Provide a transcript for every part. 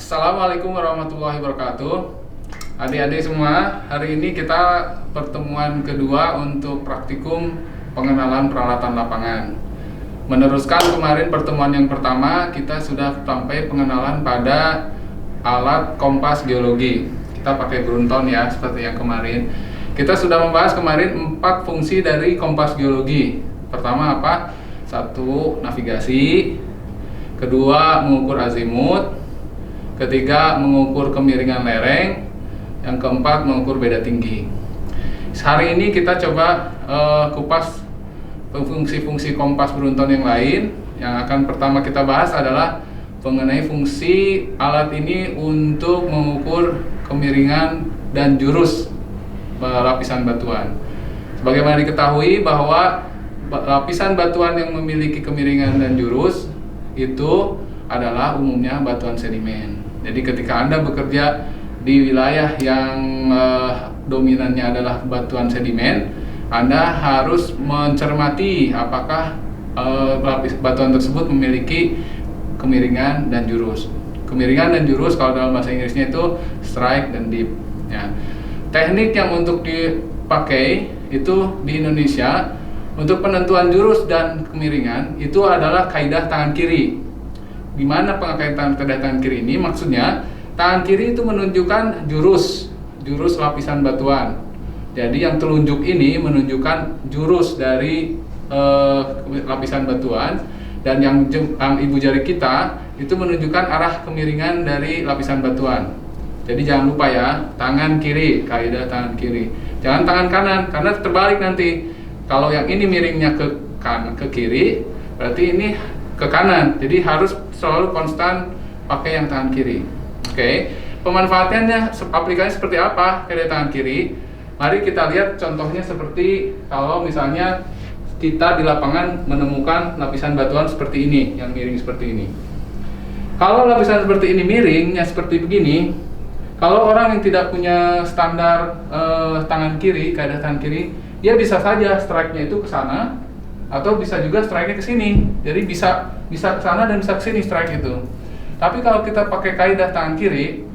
Assalamualaikum warahmatullahi wabarakatuh. Adik-adik semua, hari ini kita pertemuan kedua untuk praktikum pengenalan peralatan lapangan. Meneruskan kemarin pertemuan yang pertama, kita sudah sampai pengenalan pada alat kompas geologi. Kita pakai Brunton ya, seperti yang kemarin. Kita sudah membahas kemarin 4 fungsi dari kompas geologi. Pertama apa? 1. Navigasi. Kedua, mengukur azimut. Ketiga, mengukur kemiringan lereng. Yang keempat, mengukur beda tinggi. Hari ini kita coba kupas fungsi-fungsi kompas Brunton yang lain. Yang akan pertama kita bahas adalah mengenai fungsi alat ini untuk mengukur kemiringan dan jurus lapisan batuan. Sebagaimana diketahui bahwa lapisan batuan yang memiliki kemiringan dan jurus itu adalah umumnya batuan sedimen. Jadi ketika Anda bekerja di wilayah yang dominannya adalah batuan sedimen, Anda harus mencermati apakah batuan tersebut memiliki kemiringan dan jurus. Kemiringan dan jurus kalau dalam bahasa Inggrisnya itu strike dan dip. Ya. Teknik yang untuk dipakai itu di Indonesia untuk penentuan jurus dan kemiringan itu adalah kaidah tangan kiri. Di mana pengertian kaidah tangan kiri ini? Maksudnya tangan kiri itu menunjukkan jurus lapisan batuan. Jadi yang telunjuk ini menunjukkan jurus dari lapisan batuan, dan yang ibu jari kita itu menunjukkan arah kemiringan dari lapisan batuan. Jadi jangan lupa ya, tangan kiri, kaidah tangan kiri. Jangan tangan kanan, karena terbalik nanti. Kalau yang ini miringnya ke kiri, berarti ini ke kanan. Jadi harus selalu konstan pakai yang tangan kiri. Oke. Pemanfaatannya, aplikasinya seperti apa kaidah tangan kiri? Mari kita lihat contohnya seperti kalau misalnya kita di lapangan menemukan lapisan batuan seperti ini, yang miring seperti ini. Kalau lapisan seperti ini miringnya seperti begini, kalau orang yang tidak punya standar tangan kiri, kaidah tangan kiri, dia bisa saja strike-nya itu ke sana, atau bisa juga strike-nya ke sini. Jadi bisa ke sana dan bisa ke sini strike itu. Tapi kalau kita pakai kaidah tangan kiri,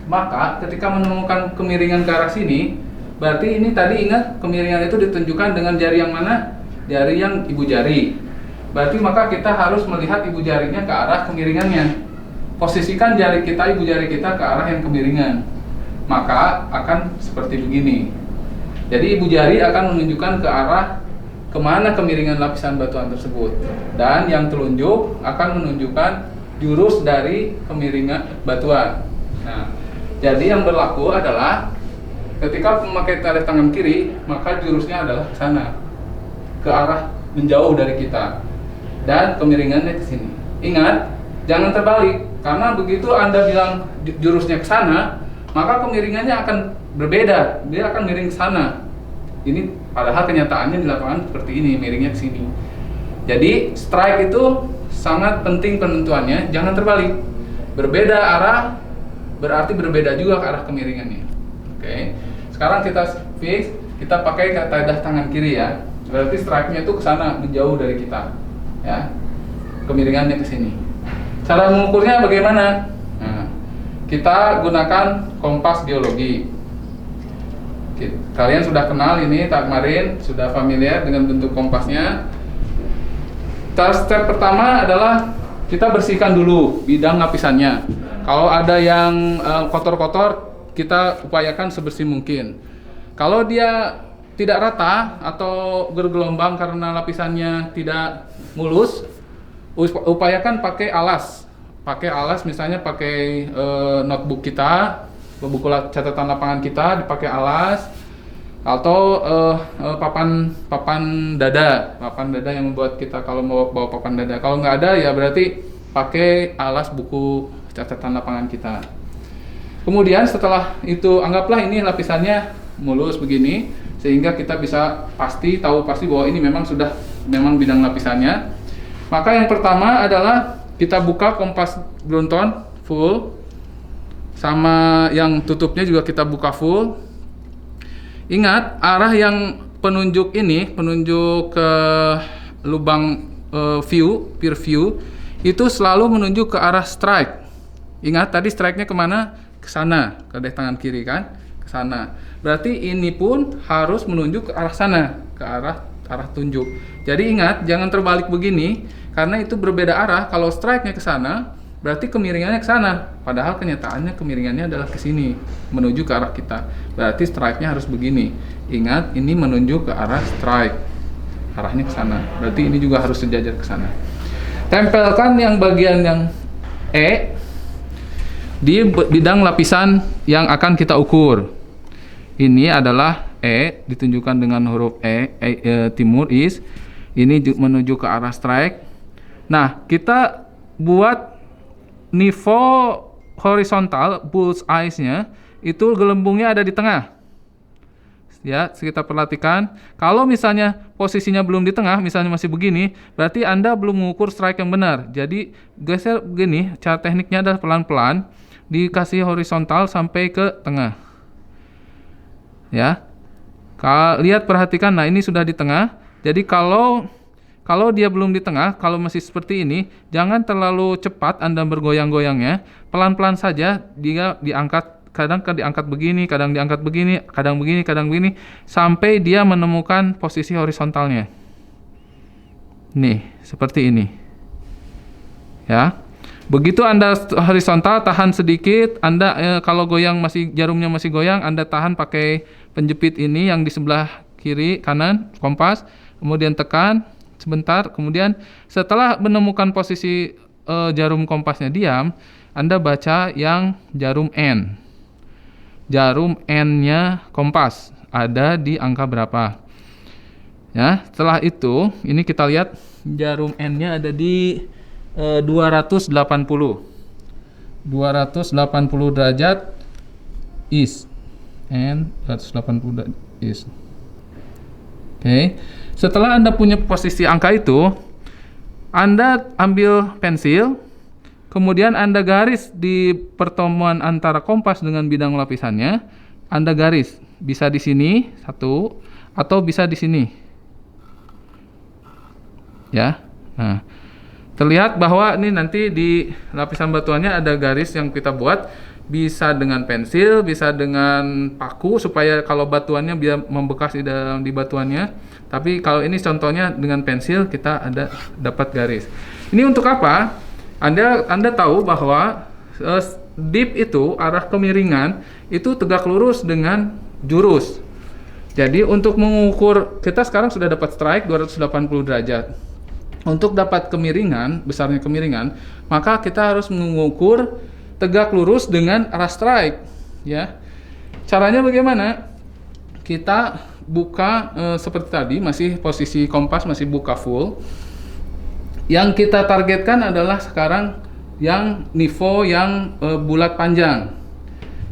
maka ketika menemukan kemiringan ke arah sini, berarti ini tadi ingat kemiringan itu ditunjukkan dengan jari yang mana? Jari yang ibu jari. Berarti maka kita harus melihat ibu jarinya ke arah kemiringannya. Posisikan jari kita, ibu jari kita ke arah yang kemiringan. Maka akan seperti begini. Jadi ibu jari akan menunjukkan ke arah kemana kemiringan lapisan batuan tersebut, dan yang telunjuk akan menunjukkan jurus dari kemiringan batuan. Nah, jadi yang berlaku adalah ketika memakai tali tangan kiri, maka jurusnya adalah ke sana, ke arah menjauh dari kita, dan kemiringannya ke sini. Ingat, jangan terbalik, karena begitu Anda bilang jurusnya ke sana, maka kemiringannya akan berbeda, dia akan miring ke sana. Ini padahal kenyataannya di lapangan seperti ini, miringnya ke sini. Jadi strike itu sangat penting penentuannya, jangan terbalik. Berbeda arah berarti berbeda juga ke arah kemiringannya. Oke. Sekarang kita fix, kita pakai kaidah tangan kiri ya. Berarti strike-nya itu ke sana, menjauh dari kita. Ya. Kemiringannya ke sini. Cara mengukurnya bagaimana? Nah, kita gunakan kompas geologi. Kalian sudah kenal ini kemarin, sudah familiar dengan bentuk kompasnya. Step pertama adalah kita bersihkan dulu bidang lapisannya. Kalau ada yang kotor-kotor, kita upayakan sebersih mungkin. Kalau dia tidak rata atau bergelombang karena lapisannya tidak mulus, upayakan pakai alas. Pakai alas, misalnya pakai notebook kita, buku catatan lapangan kita dipakai alas, atau papan dada yang membuat kita kalau mau bawa papan dada. Kalau nggak ada ya berarti pakai alas buku catatan lapangan kita. Kemudian setelah itu anggaplah ini lapisannya mulus begini, sehingga kita bisa tahu pasti bahwa ini memang bidang lapisannya. Maka yang pertama adalah kita buka kompas Brunton full, sama yang tutupnya juga kita buka full. Ingat, arah yang penunjuk ke lubang peer view, itu selalu menunjuk ke arah strike. Ingat tadi strike-nya kemana? Ke sana, ke tangan kiri kan? Ke sana. Berarti ini pun harus menunjuk ke arah sana, ke arah tunjuk. Jadi ingat, jangan terbalik begini, karena itu berbeda arah. Kalau strike-nya ke sana, berarti kemiringannya ke sana. Padahal kenyataannya kemiringannya adalah ke sini, menuju ke arah kita. Berarti strike-nya harus begini. Ingat, ini menunjuk ke arah strike. Arahnya ke sana. Berarti ini juga harus sejajar ke sana. Tempelkan yang bagian yang E di bidang lapisan yang akan kita ukur. Ini adalah E, ditunjukkan dengan huruf timur is. Ini menuju ke arah strike. Nah, kita buat nivo horizontal bull's eyes-nya itu gelembungnya ada di tengah. Ya, kita perhatikan. Kalau misalnya posisinya belum di tengah, misalnya masih begini, berarti Anda belum mengukur strike yang benar. Jadi geser begini, cara tekniknya adalah pelan-pelan dikasih horizontal sampai ke tengah. Ya. Lihat, perhatikan. Nah, ini sudah di tengah. Jadi kalau dia belum di tengah, kalau masih seperti ini, jangan terlalu cepat Anda bergoyang-goyangnya. Pelan-pelan saja dia diangkat. Kadang diangkat begini, kadang diangkat begini, kadang begini, kadang begini, sampai dia menemukan posisi horizontalnya. Nih, seperti ini. Ya. Begitu Anda horizontal, tahan sedikit. Anda kalau goyang jarumnya masih goyang, Anda tahan pakai penjepit ini yang di sebelah kiri kanan kompas, kemudian tekan sebentar, kemudian setelah menemukan posisi jarum kompasnya diam, Anda baca yang jarum N. Jarum N-nya kompas ada di angka berapa. Ya, setelah itu ini kita lihat jarum N-nya ada di 280 derajat east. N 280 derajat east. Oke. Setelah Anda punya posisi angka itu, Anda ambil pensil. Kemudian Anda garis di pertemuan antara kompas dengan bidang lapisannya. Anda garis, bisa di sini satu, atau bisa di sini. Ya, nah, terlihat bahwa ini nanti di lapisan batuannya ada garis yang kita buat. Bisa dengan pensil, bisa dengan paku supaya kalau batuannya biar membekas di batuannya. Tapi kalau ini contohnya dengan pensil kita dapat garis. Ini untuk apa? Anda tahu bahwa dip itu arah kemiringan itu tegak lurus dengan jurus. Jadi untuk mengukur, kita sekarang sudah dapat strike 280 derajat. Untuk dapat kemiringan, besarnya kemiringan, maka kita harus mengukur tegak lurus dengan arah strike. Ya, caranya bagaimana? Kita buka seperti tadi, masih posisi kompas masih buka full. Yang kita targetkan adalah sekarang yang nivo yang bulat panjang.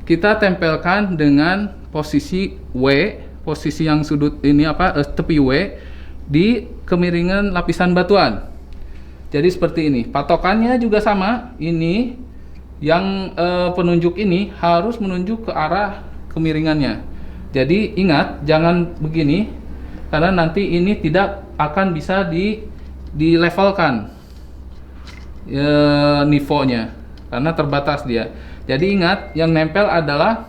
Kita tempelkan dengan posisi W, posisi yang sudut ini tepi W di kemiringan lapisan batuan. Jadi seperti ini. Patokannya juga sama. Ini yang penunjuk ini harus menunjuk ke arah kemiringannya. Jadi ingat, jangan begini karena nanti ini tidak akan bisa dilevelkan nivonya karena terbatas dia. Jadi ingat, yang nempel adalah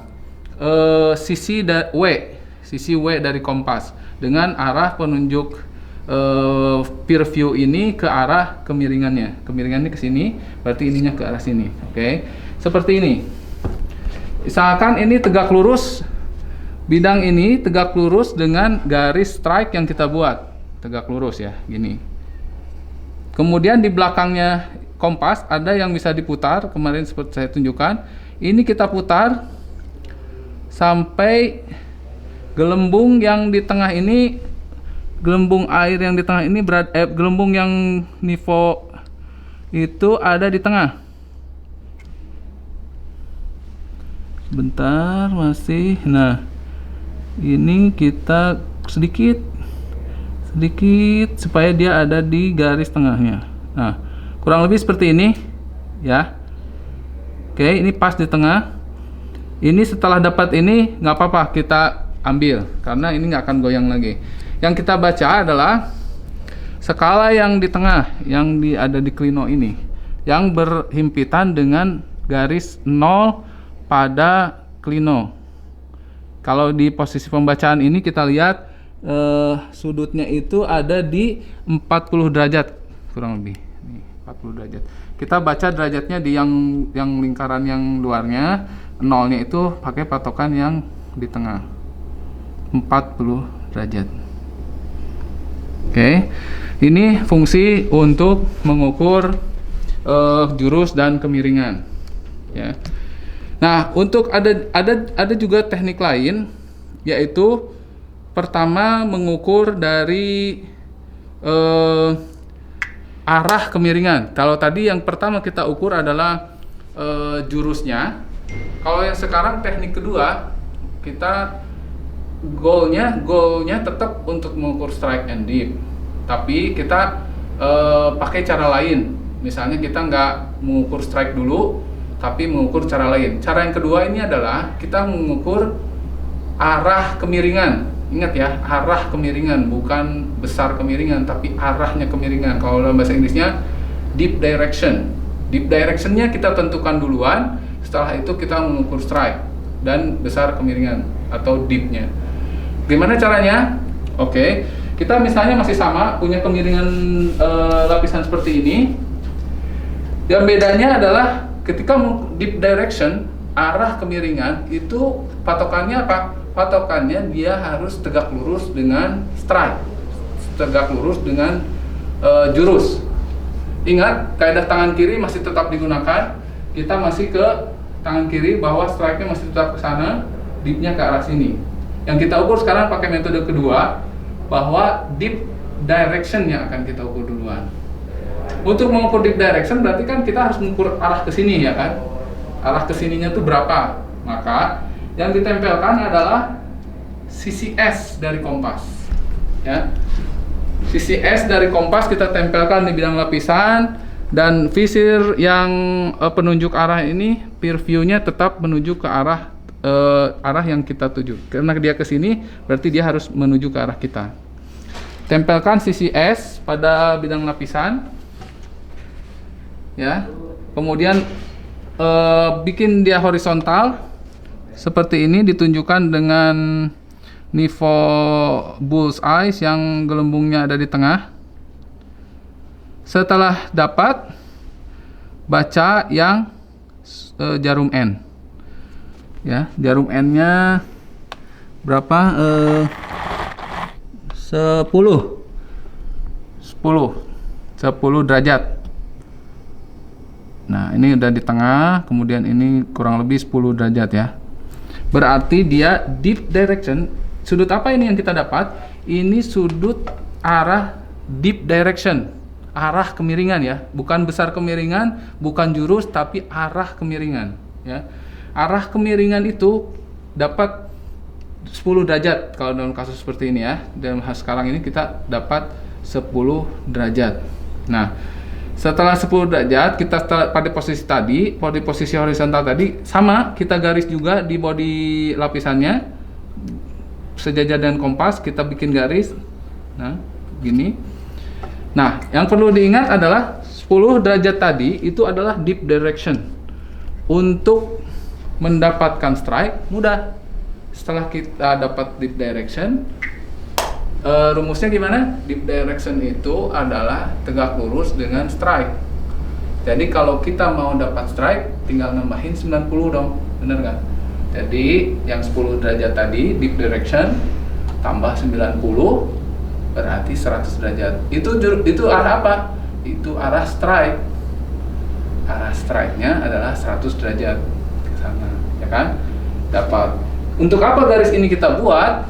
sisi W dari kompas dengan arah penunjuk peer view ini ke arah kemiringannya. Kemiringannya ke sini, berarti ininya ke arah sini. Oke. Seperti ini. Misalkan ini tegak lurus, bidang ini tegak lurus dengan garis strike yang kita buat. Tegak lurus ya, gini. Kemudian di belakangnya kompas ada yang bisa diputar, kemarin seperti saya tunjukkan. Ini kita putar sampai gelembung yang di tengah ini, gelembung air yang di tengah ini gelembung yang nivo itu ada di tengah. Bentar, masih. Nah, ini kita sedikit supaya dia ada di garis tengahnya. Nah, kurang lebih seperti ini ya. Oke, ini pas di tengah. Ini setelah dapat ini nggak apa-apa, kita ambil karena ini nggak akan goyang lagi. Yang kita baca adalah skala yang di tengah, yang ada di klino ini, yang berhimpitan dengan garis 0 pada klino. Kalau di posisi pembacaan ini kita lihat sudutnya itu ada di 40 derajat kurang lebih. Nih, 40 derajat. Kita baca derajatnya di yang lingkaran yang luarnya, nolnya itu pakai patokan yang di tengah. 40 derajat. Oke. Ini fungsi untuk mengukur jurus dan kemiringan. Ya. Nah, untuk ada juga teknik lain, yaitu pertama mengukur dari arah kemiringan. Kalau tadi yang pertama kita ukur adalah jurusnya. Kalau yang sekarang teknik kedua, kita goalnya tetap untuk mengukur strike and dip. Tapi kita pakai cara lain. Misalnya kita nggak mengukur strike dulu, tapi mengukur cara lain. Cara yang kedua ini adalah kita mengukur arah kemiringan. Ingat ya, arah kemiringan, bukan besar kemiringan, tapi arahnya kemiringan. Kalau dalam bahasa Inggrisnya deep direction. Deep directionnya kita tentukan duluan, setelah itu kita mengukur strike dan besar kemiringan atau deepnya. Gimana caranya? Oke, kita misalnya masih sama, punya kemiringan lapisan seperti ini. Yang bedanya adalah ketika deep direction, arah kemiringan itu patokannya apa? Patokannya dia harus tegak lurus dengan strike, tegak lurus dengan jurus. Ingat, kaidah tangan kiri masih tetap digunakan. Kita masih ke tangan kiri bahwa strike-nya masih tetap ke sana, deep-nya ke arah sini. Yang kita ukur sekarang pakai metode kedua, bahwa deep direction yang akan kita ukur duluan. Untuk mengukur deep direction berarti kan kita harus mengukur arah ke sini, ya kan? Arah ke sininya tuh berapa? Maka yang ditempelkan adalah sisi S dari kompas. Ya. Sisi S dari kompas kita tempelkan di bidang lapisan, dan visir yang penunjuk arah ini, peer view-nya tetap menuju ke arah yang kita tuju. Karena dia ke sini, berarti dia harus menuju ke arah kita. Tempelkan sisi S pada bidang lapisan. Ya. Kemudian bikin dia horizontal. Seperti ini, ditunjukkan dengan nivo bullseye yang gelembungnya ada di tengah. Setelah dapat, baca yang jarum N. Ya, jarum N-nya berapa? 10 derajat. Nah, ini udah di tengah, kemudian ini kurang lebih 10 derajat ya. Berarti dia deep direction. Sudut apa ini yang kita dapat? Ini sudut arah deep direction, arah kemiringan ya, bukan besar kemiringan, bukan jurus, tapi arah kemiringan ya. Arah kemiringan itu dapat 10 derajat kalau dalam kasus seperti ini ya. Dalam sekarang ini kita dapat 10 derajat. Nah, setelah 10 derajat, kita pada posisi tadi, pada posisi horizontal tadi, sama, kita garis juga di bodi lapisannya, sejajar dengan kompas, kita bikin garis, nah, gini. Nah, yang perlu diingat adalah 10 derajat tadi, itu adalah deep direction. Untuk mendapatkan strike, mudah. Setelah kita dapat deep direction, rumusnya gimana? Deep direction itu adalah tegak lurus dengan strike. Jadi kalau kita mau dapat strike, tinggal nambahin 90 dong, bener nggak? Jadi yang 10 derajat tadi deep direction tambah 90 berarti 100 derajat. Itu arah apa? Itu arah strike. Arah strike-nya adalah 100 derajat ke sana, ya kan? Dapat. Untuk apa garis ini kita buat?